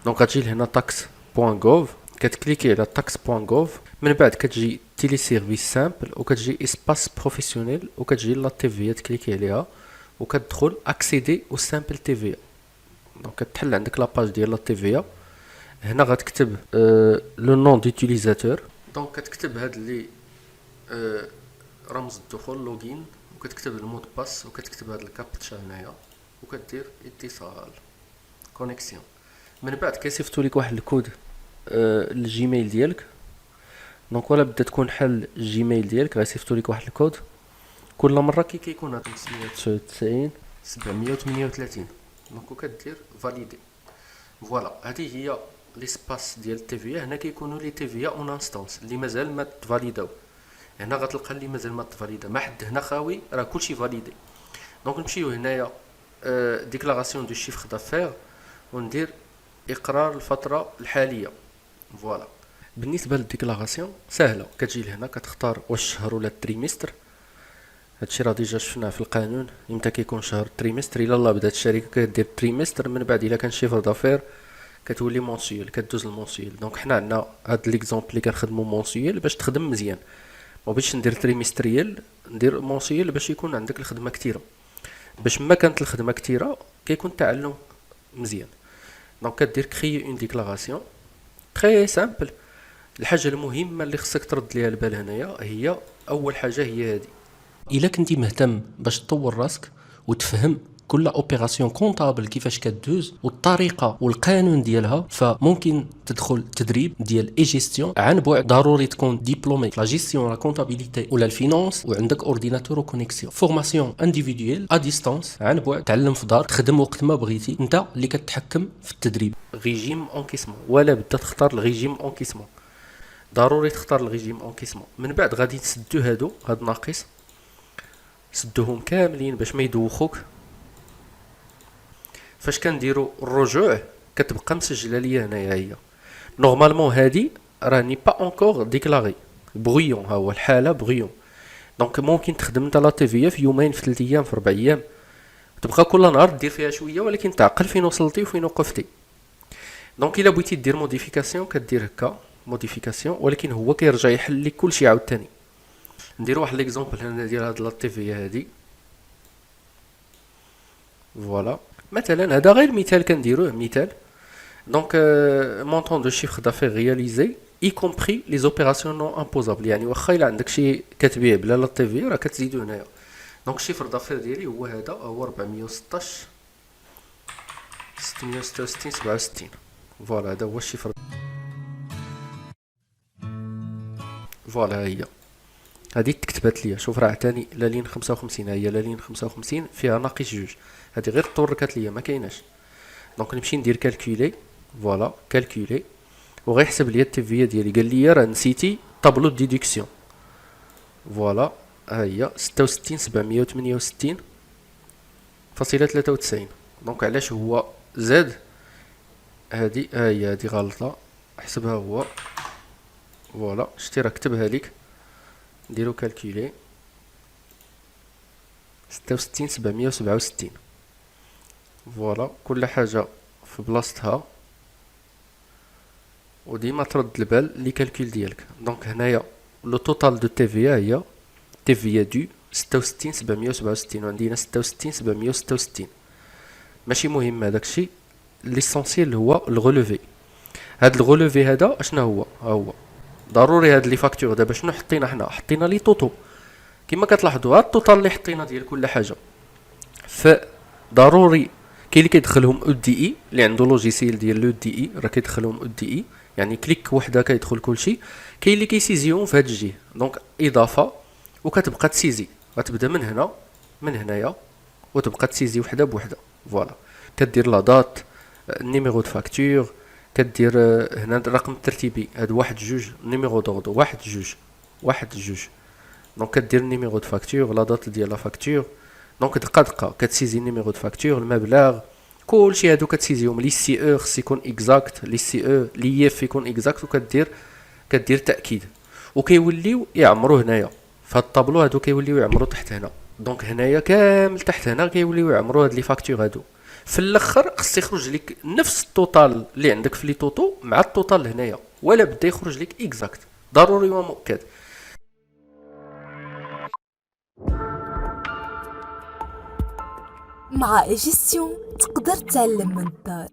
دونك غتجي لهنا tax.gov، كتكليكي على tax.gov، من بعد كتجي تيلي سيرفيس سامبل، وكتجي اسباس بروفيسيونيل، وكتجي لا تيفيا تكليكي عليها وكتدخل اكسيدي او سامبل تيفيا. دونك كتحل عندك لاباج ديال لا تيفيا. هنا غتكتب لو نون ديوتيليزاتور، دونك كتكتب هاد اللي رمز الدخول لوغين، وكتكتب المود باس، وكتكتب هاد الكابتشا هنايا، وكدير اتصال كونيكسيون. من بعد كيصيفطو لك واحد الكود الجيميل ديالك. دونك ولا بدا تكون حل الجيميل ديالك غيصيفطو لك واحد الكود كل مره كيكون 599 738. دونك وكدير فاليدي. فوالا هذه هي ليسباس ديال التيفيا. هنا كيكونوا لي تيفيا اون انستانس اللي مازال ما تفاليداو. هنا غتلقى اللي مازال ما تفاليدا، ما حد هنا خاوي، راه كلشي فاليدي. دونك نمشيو هنايا ديكلاراسيون دو شيفر دافير، وندير اقرار الفتره الحاليه. فوالا بالنسبه للديكلاراسيون سهله، كتجي لهنا كتختار واش شهر ولا التريمستر. هادشي راه ديجا شفناه في القانون، امتى كيكون شهر التريمستر. الا الله بدات الشركه كدير تريمستر، من بعد الا كان شيفر دافير كتولي مونسيول، كدوز المونسيول. دونك حنا عندنا هاد ليكزامبل اللي كنخدمو مونسيول باش تخدم مزيان، ما بغيتش ندير تريمستريال، ندير مونسيول باش يكون عندك الخدمه كثيره. باش ما كانت الخدمه كثيره كيكون التعلم مزيان. دونك كدير كريي اون ديكلاراسيون تري سامبل. الحاجه المهمه اللي خصك ترد ليها البال هنايا هي اول حاجه هي هذه. الا كنتي مهتم باش تطور راسك وتفهم كل اوبيراسيون كونطابل كيفاش كدوز والطريقه والقانون ديالها، فممكن تدخل تدريب ديال اي جيستيون عن بعد. ضروري تكون ديبلومي لا جيستيون لا كونطابيليتي ولا الفينانس، وعندك اورديناتور وكونيكسيون. فورماسيون انديفيدويل ا ديستانس عن بعد، تعلم في دار، تخدم وقت ما بغيتي، انت اللي كتحكم في التدريب. ريجيم اونكيسمون، ولا بدا تختار الريجيم اونكيسمون، ضروري تختار الريجيم اونكيسمون. من بعد غادي تسدو هاد ناقص، سدوهم كاملين باش ما يدوخوك. فاش كنديروا الرجوع كتبقى مسجله ليا هنايا هي نورمالمون. هادي راني با اونكور ديكلاري بغيون، ها هو الحاله بغيون. دونك ممكن تخدم انت لا تيفيا في يومين، في 3 ايام، في 4 ايام، تبقى كل نهار دير فيها شويه، ولكن تعقل فين وصلتي وفين وقفتي. دونك الا بغيتي دير موديفيكاسيون كدير هكا موديفيكاسيون، ولكن هو كيرجع يحل لك كلشي عاوتاني. ندير واحد ليكزامبل هنا ديال هاد لا تيفيا هادي. فوالا مثلا هذا غير مثال كنديروه مثال. دونك مونطون دو شيفر دافير رياليزي y compris les opérations non imposables، يعني واخا الا عندك شي كتبيع بلا لا تي في راه كتزيدو هنايا. دونك الشيفر دافير ديالي هو هذا، هو 416 666 67. فوالا هذا هو الشيفر. فوالا هي هذه تكتبات ليا. شوف راه عطاني لا لين 55، هي لا لين 55 فيها ناقص جوج، هذه غير توركات ليا ما كايناش. دونك نمشي ندير كالكولي. فوالا كالكولي، وغيحسب ليا التيفيا ديالي. قال لي راه نسيتي طابلو ديدكسيون. فوالا ها هي 66 768 فاصلة 93. دونك علاش هو زاد هادي؟ ها هي هادي غلطه، حسبها هو. فوالا شتي راه كتبها لك. نديرو كالكولي 66 767. فوالا كل حاجه في بلاصتها، وديما ترد البال لي كالكول ديالك. دونك هنايا لو توتال دو تيفيا هي تيفيا دو 66 767، وعندنا 66 766. ماشي مهم هذاك الشيء، ليسونسيال هو الغولوفي. هاد الغولوفي هذا اشنا هو؟ ها هو ضروري. هاد لي فاكتور دابا شنو حطينا حنا؟ حطينا لي طوطو كما كتلاحظوا، هاد التوتال اللي حطينا ديال كل حاجه. فضروري كاين اللي كيدخلهم او دي اي، اللي عنده لوجيسيال ديال لو دي اي راه كيدخلهم او دي اي، يعني كليك وحده كيدخل كلشي. كاين اللي كيسيزيهم في هاد الجهه، دونك اضافه، وكتبقى تسيزي. غتبدا من هنا من هنايا وتبقى تسيزي وحده بوحده. فوالا كدير لا دات، النيميرو دو فاكتور، كدير هنا الرقم الترتيبي، هاد واحد جوج نيميرو دوردو، واحد جوج واحد جوج. دونك كدير النيميرو دو فاكتور، لا دات ديال لا فاكتور. دونك دقه دقه كتسيزي النيميرو دو فاكتور، المبلغ، كلشي هادو كتسيزيهم. لي سي او خص يكون اكزاكت، لي سي او لي اف يكون اكزاكت، وكدير تاكيد، وكيوليو يعمروا هنايا في هاد الطابلو. هادو كيوليو يعمروا تحت هنا. دونك هنايا كامل تحت هنا كيوليو يعمروا هاد لي فاكتور هادو. في الاخر خص يخرج لك نفس التوتال اللي عندك في لي توتو مع التوتال هنايا، ولا بدا يخرج لك اكزاكت، ضروري ومؤكد. مع ايجيستيون تقدر تعلم من الدار.